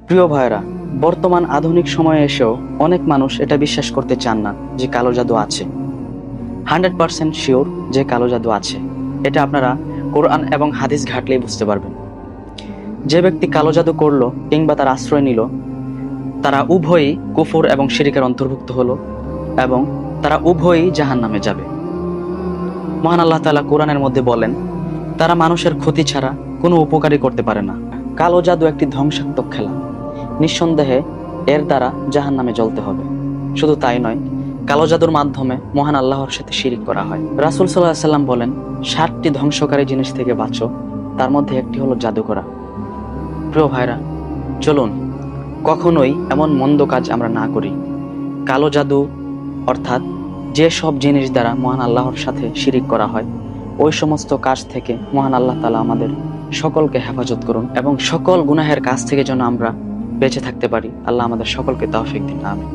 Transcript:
প্রিয় ভাইরা, বর্তমান আধুনিক সময়ে এসেও অনেক মানুষ এটা বিশ্বাস করতে চান না যে কালো জাদু আছে। 100% শিওর যে কালো জাদু আছে, এটা আপনারা কোরআন এবং হাদিস ঘাটলেই বুঝতে পারবেন। যে ব্যক্তি কালো জাদু করলো কিংবা তার আশ্রয় নিল, তারা উভয়ই কুফর এবং শিরিকের অন্তর্ভুক্ত হলো এবং তারা উভয়ই জাহান্নামে যাবে। মহান আল্লাহ তাআলা কোরআনের মধ্যে বলেন, তারা মানুষের ক্ষতি ছাড়া কোনো উপকারই করতে পারে না। কালো জাদু একটি ধ্বংসাত্মক খেলা। নিঃসন্দেহে এর দ্বারা জাহান্নামে জ্বলতে হবে। শুধু তাই নয়, কালো জাদুর মাধ্যমে মহান আল্লাহর সাথে শিরিক করা হয়। রাসূল সাল্লাল্লাহু আলাইহি সাল্লাম বলেন, 7টি ধ্বংসকারী জিনিস থেকে বাঁচো, তার মধ্যে একটি হলো জাদু করা। প্রিয় ভাইরা, চলুন কখনোই এমন মন্দ কাজ আমরা না করি। কালো জাদু অর্থাৎ যে সব জিনিস দ্বারা মহান আল্লাহর সাথে শিরিক করা হয়, ওই সমস্ত কাজ থেকে মহান আল্লাহ তাআলা আমাদের সকলকে হেফাজত করুন এবং সকল গুনাহের কাজ থেকে যেন আমরা বেঁচে থাকতে পারি। আল্লাহ আমাদের সকলকে তৌফিক দিন। আমিন।